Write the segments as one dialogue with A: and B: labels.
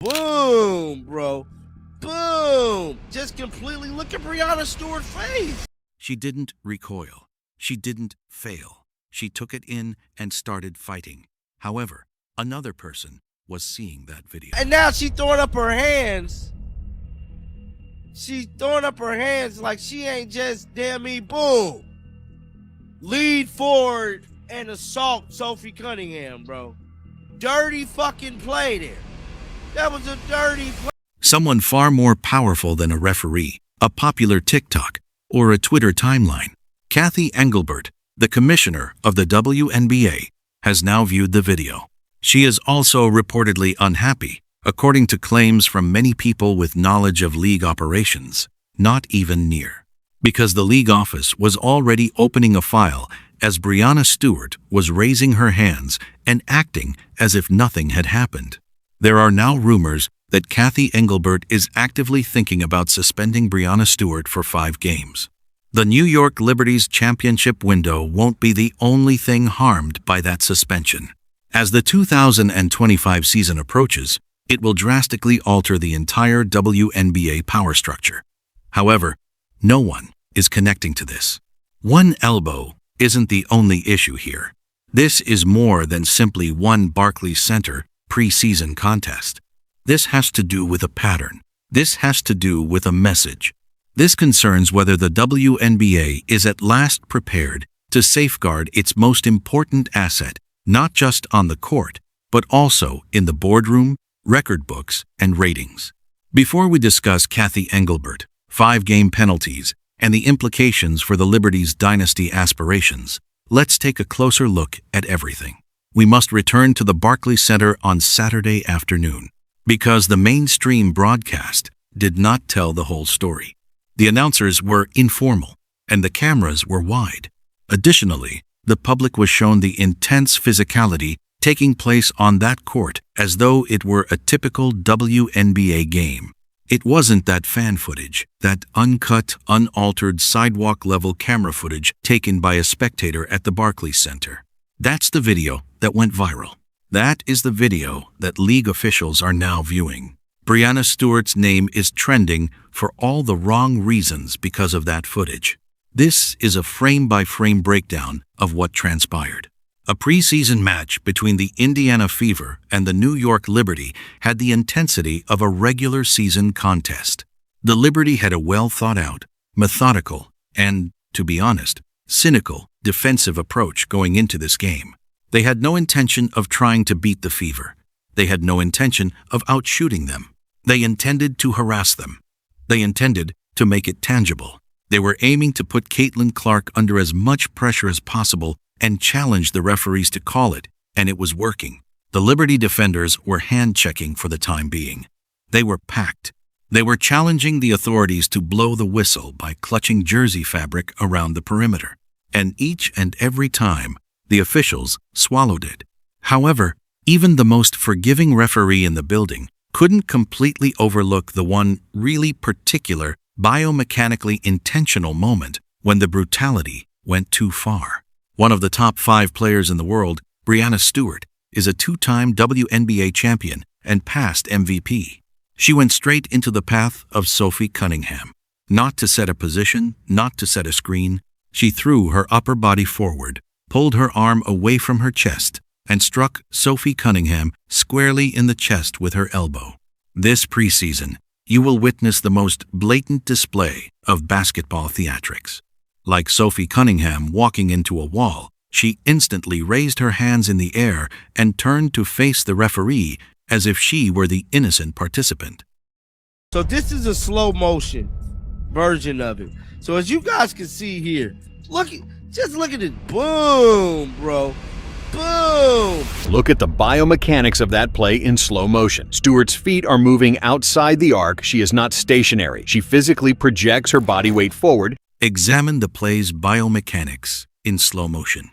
A: Boom, bro. Boom. Just completely look at Breanna Stewart's face.
B: She didn't recoil. She didn't fail. She took it in and started fighting. However, another person was seeing that video.
A: And now she throwing up her hands. She's throwing up her hands like she ain't just damn me. Boom. Lead forward and assault Sophie Cunningham, bro. Dirty fucking play there. That was a dirty play.
B: Someone far more powerful than a referee, a popular TikTok, or a Twitter timeline. Kathy Engelbert, the commissioner of the WNBA, has now viewed the video. She is also reportedly unhappy, according to claims from many people with knowledge of league operations, not even near. Because the league office was already opening a file as Breanna Stewart was raising her hands and acting as if nothing had happened. There are now rumors that Kathy Engelbert is actively thinking about suspending Breanna Stewart for 5 games. The New York Liberty's championship window won't be the only thing harmed by that suspension. As the 2025 season approaches, it will drastically alter the entire WNBA power structure. However, no one is connecting to this. One elbow isn't the only issue here. This is more than simply one Barclays Center preseason contest. This has to do with a pattern. This has to do with a message. This concerns whether the WNBA is at last prepared to safeguard its most important asset, not just on the court, but also in the boardroom, record books, and ratings. Before we discuss Kathy Engelbert, 5-game penalties, and the implications for the Liberty's dynasty aspirations, let's take a closer look at everything. We must return to the Barclays Center on Saturday afternoon, because the mainstream broadcast did not tell the whole story. The announcers were informal, and the cameras were wide. Additionally, the public was shown the intense physicality taking place on that court as though it were a typical WNBA game. It wasn't that fan footage, that uncut, unaltered sidewalk-level camera footage taken by a spectator at the Barclays Center. That's the video that went viral. That is the video that league officials are now viewing. Breanna Stewart's name is trending for all the wrong reasons because of that footage. This is a frame-by-frame breakdown of what transpired. A preseason match between the Indiana Fever and the New York Liberty had the intensity of a regular season contest. The Liberty had a well-thought-out, methodical, and, to be honest, cynical defensive approach going into this game. They had no intention of trying to beat the Fever. They had no intention of outshooting them. They intended to harass them. They intended to make it tangible. They were aiming to put Caitlin Clark under as much pressure as possible and challenge the referees to call it, and it was working. The Liberty defenders were hand-checking for the time being. They were packed. They were challenging the authorities to blow the whistle by clutching jersey fabric around the perimeter. And each and every time, the officials swallowed it. However, even the most forgiving referee in the building couldn't completely overlook the one really particular, biomechanically intentional moment when the brutality went too far. One of the top 5 players in the world, Breanna Stewart, is a 2-time WNBA champion and past MVP. She went straight into the path of Sophie Cunningham. Not to set a position, not to set a screen, she threw her upper body forward, pulled her arm away from her chest, and struck Sophie Cunningham squarely in the chest with her elbow. This preseason, you will witness the most blatant display of basketball theatrics. Like Sophie Cunningham walking into a wall, she instantly raised her hands in the air and turned to face the referee as if she were the innocent participant.
A: So this is a slow motion version of it. So as you guys can see here, just look at it. Boom, bro. Boom.
C: Look at the biomechanics of that play in slow motion. Stewart's feet are moving outside the arc. She is not stationary. She physically projects her body weight forward.
B: Examine the play's biomechanics in slow motion.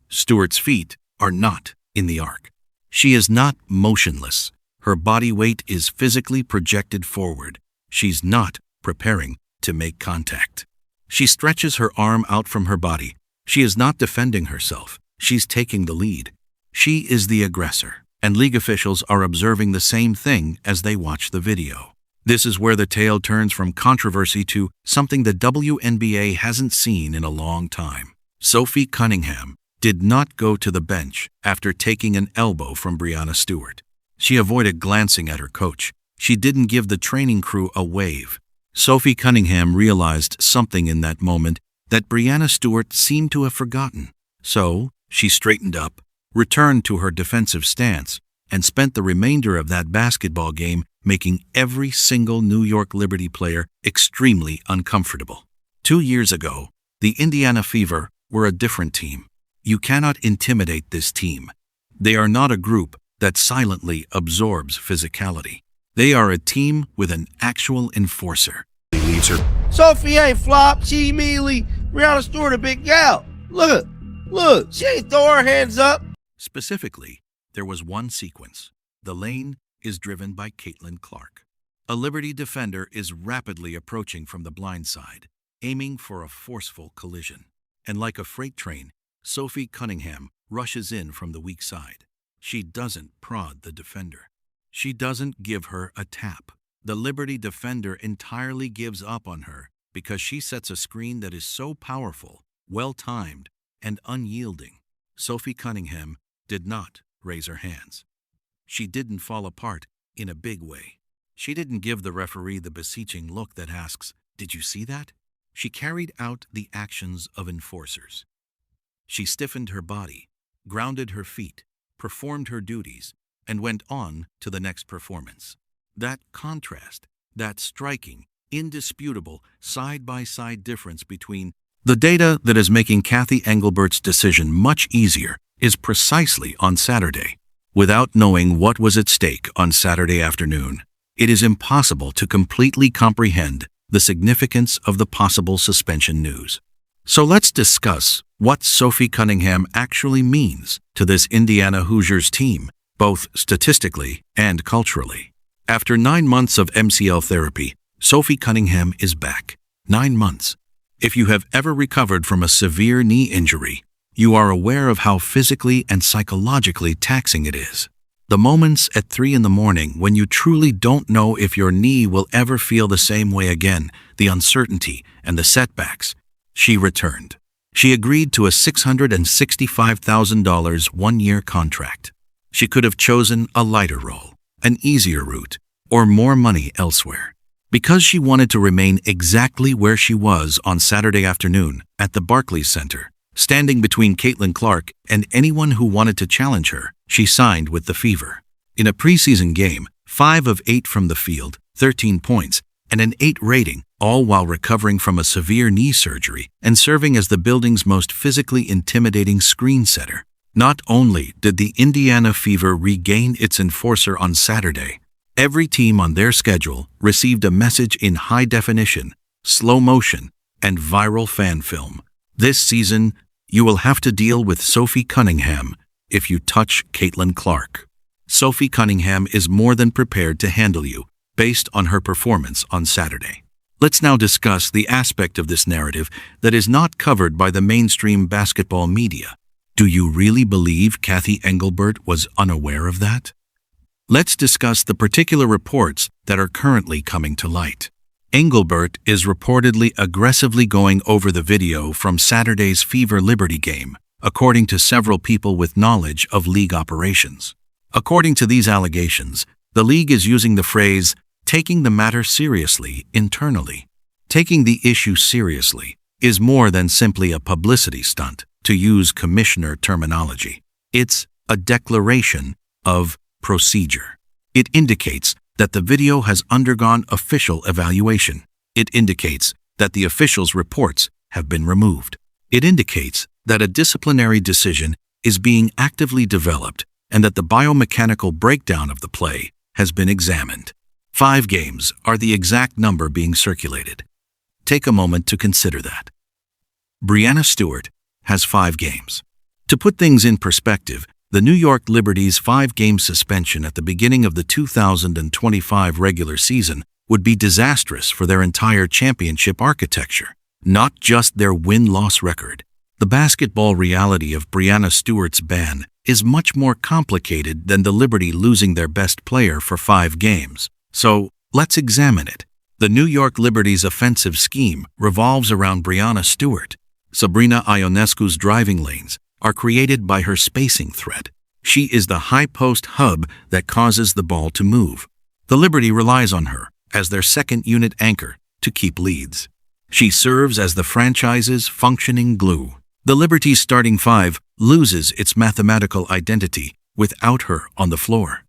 B: Stewart's feet are not in the arc. She is not motionless. Her body weight is physically projected forward. She's not preparing to make contact. She stretches her arm out from her body. She is not defending herself. She's taking the lead. She is the aggressor. and league officials are observing the same thing as they watch the video. This is where the tale turns from controversy to something the WNBA hasn't seen in a long time. Sophie Cunningham did not go to the bench after taking an elbow from Breanna Stewart. She avoided glancing at her coach. She didn't give the training crew a wave. Sophie Cunningham realized something in that moment that Breanna Stewart seemed to have forgotten. So, she straightened up, returned to her defensive stance, and spent the remainder of that basketball game making every single New York Liberty player extremely uncomfortable. 2 years ago, the Indiana Fever were a different team. You cannot intimidate this team. They are not a group that silently absorbs physicality. They are a team with an actual enforcer. He leaves her.
A: Sophie ain't flopped. She immediately, Breanna Stewart, a big gal. Look, she ain't throw her hands up.
B: Specifically, there was one sequence. The lane is driven by Caitlin Clark. A Liberty defender is rapidly approaching from the blind side, aiming for a forceful collision. And like a freight train, Sophie Cunningham rushes in from the weak side. She doesn't prod the defender. She doesn't give her a tap. The Liberty defender entirely gives up on her because she sets a screen that is so powerful, well-timed, and unyielding. Sophie Cunningham did not raise her hands. She didn't fall apart in a big way. She didn't give the referee the beseeching look that asks, "Did you see that?" She carried out the actions of enforcers. She stiffened her body, grounded her feet, performed her duties, and went on to the next performance. That contrast, that striking, indisputable, side-by-side difference between the data that is making Kathy Engelbert's decision much easier is precisely on Saturday. Without knowing what was at stake on Saturday afternoon, it is impossible to completely comprehend the significance of the possible suspension news. So let's discuss what Sophie Cunningham actually means to this Indiana Hoosiers team, both statistically and culturally. After 9 months of MCL therapy, Sophie Cunningham is back. 9 months. If you have ever recovered from a severe knee injury, you are aware of how physically and psychologically taxing it is. The moments at 3 in the morning when you truly don't know if your knee will ever feel the same way again, the uncertainty and the setbacks. She returned. She agreed to a $665,000 one-year contract. She could have chosen a lighter role, an easier route, or more money elsewhere. Because she wanted to remain exactly where she was on Saturday afternoon at the Barclays Center, standing between Caitlin Clark and anyone who wanted to challenge her, she signed with the Fever. In a preseason game, 5 of 8 from the field, 13 points, and an 8 rating, all while recovering from a severe knee surgery and serving as the building's most physically intimidating screen setter. Not only did the Indiana Fever regain its enforcer on Saturday, every team on their schedule received a message in high definition, slow motion, and viral fan film. This season, you will have to deal with Sophie Cunningham if you touch Caitlin Clark. Sophie Cunningham is more than prepared to handle you based on her performance on Saturday. Let's now discuss the aspect of this narrative that is not covered by the mainstream basketball media. Do you really believe Kathy Engelbert was unaware of that? Let's discuss the particular reports that are currently coming to light. Engelbert is reportedly aggressively going over the video from Saturday's Fever Liberty game, according to several people with knowledge of league operations. According to these allegations, the league is using the phrase, taking the matter seriously internally. Taking the issue seriously is more than simply a publicity stunt, to use commissioner terminology. It's a declaration of procedure. It indicates that the video has undergone official evaluation. It indicates that the officials' reports have been removed. It indicates that a disciplinary decision is being actively developed and that the biomechanical breakdown of the play has been examined. 5 games are the exact number being circulated. Take a moment to consider that. Breanna Stewart has 5 games. To put things in perspective, the New York Liberty's 5-game suspension at the beginning of the 2025 regular season would be disastrous for their entire championship architecture, not just their win-loss record. The basketball reality of Breanna Stewart's ban is much more complicated than the Liberty losing their best player for 5 games. So, let's examine it. The New York Liberty's offensive scheme revolves around Breanna Stewart. Sabrina Ionescu's driving lanes are created by her spacing threat. She is the high post hub that causes the ball to move. The Liberty relies on her as their second unit anchor to keep leads. She serves as the franchise's functioning glue. The Liberty's starting 5 loses its mathematical identity without her on the floor.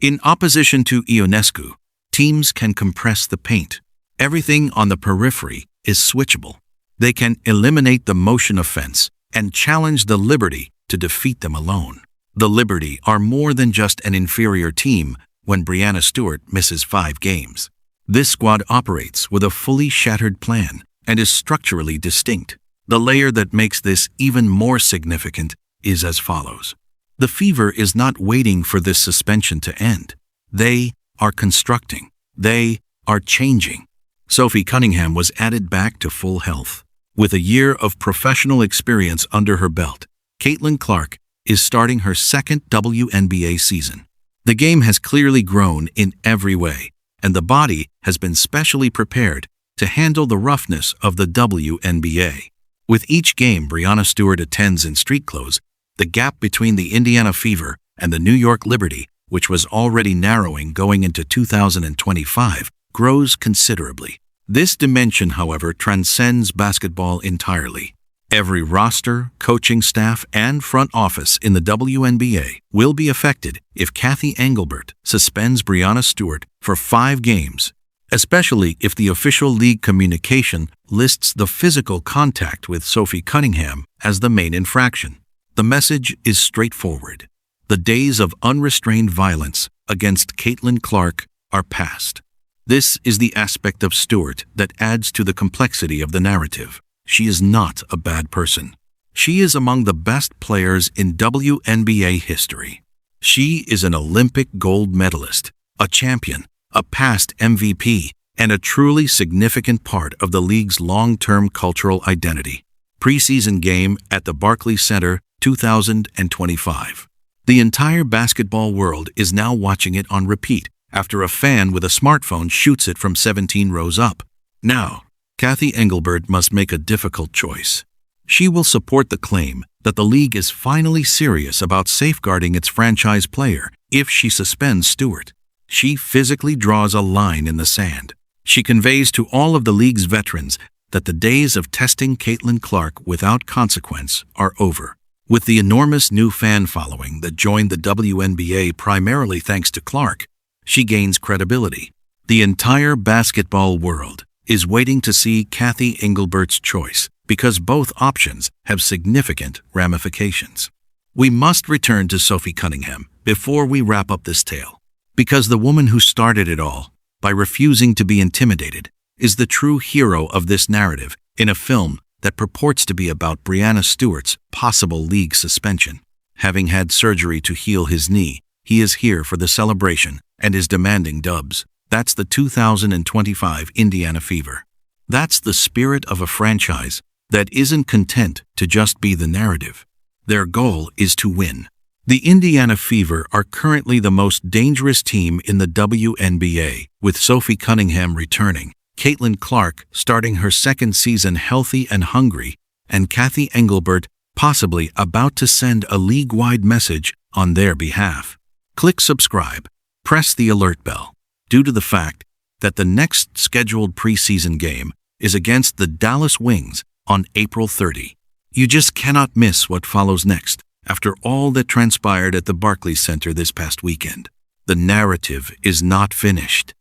B: In opposition to Ionescu, teams can compress the paint. Everything on the periphery is switchable. They can eliminate the motion offense and challenge the Liberty to defeat them alone. The Liberty are more than just an inferior team when Breanna Stewart misses 5 games. This squad operates with a fully shattered plan and is structurally distinct. The layer that makes this even more significant is as follows. The Fever is not waiting for this suspension to end. They are constructing. They are changing. Sophie Cunningham was added back to full health. With a year of professional experience under her belt, Caitlin Clark is starting her second WNBA season. The game has clearly grown in every way, and the body has been specially prepared to handle the roughness of the WNBA. With each game Breanna Stewart attends in street clothes, the gap between the Indiana Fever and the New York Liberty, which was already narrowing going into 2025, grows considerably. This dimension, however, transcends basketball entirely. Every roster, coaching staff, and front office in the WNBA will be affected if Kathy Engelbert suspends Breanna Stewart for 5 games, especially if the official league communication lists the physical contact with Sophie Cunningham as the main infraction. The message is straightforward. The days of unrestrained violence against Caitlin Clark are past. This is the aspect of Stewart that adds to the complexity of the narrative. She is not a bad person. She is among the best players in WNBA history. She is an Olympic gold medalist, a champion, a past MVP, and a truly significant part of the league's long-term cultural identity. Preseason game at the Barclays Center 2025. The entire basketball world is now watching it on repeat after a fan with a smartphone shoots it from 17 rows up. Now, Kathy Engelbert must make a difficult choice. She will support the claim that the league is finally serious about safeguarding its franchise player if she suspends Stewart. She physically draws a line in the sand. She conveys to all of the league's veterans that the days of testing Caitlin Clark without consequence are over. With the enormous new fan following that joined the WNBA primarily thanks to Clark, she gains credibility. The entire basketball world is waiting to see Kathy Engelbert's choice because both options have significant ramifications. We must return to Sophie Cunningham before we wrap up this tale, because the woman who started it all by refusing to be intimidated is the true hero of this narrative in a film that purports to be about Breanna Stewart's possible league suspension. Having had surgery to heal his knee, he is here for the celebration and is demanding dubs. That's the 2025 Indiana Fever. That's the spirit of a franchise that isn't content to just be the narrative. Their goal is to win. The Indiana Fever are currently the most dangerous team in the WNBA, with Sophie Cunningham returning, Caitlin Clark starting her second season healthy and hungry, and Kathy Engelbert possibly about to send a league-wide message on their behalf. Click subscribe. Press the alert bell. Due to the fact that the next scheduled preseason game is against the Dallas Wings on April 30. You just cannot miss what follows next after all that transpired at the Barclays Center this past weekend. The narrative is not finished.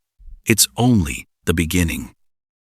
B: It's only the beginning.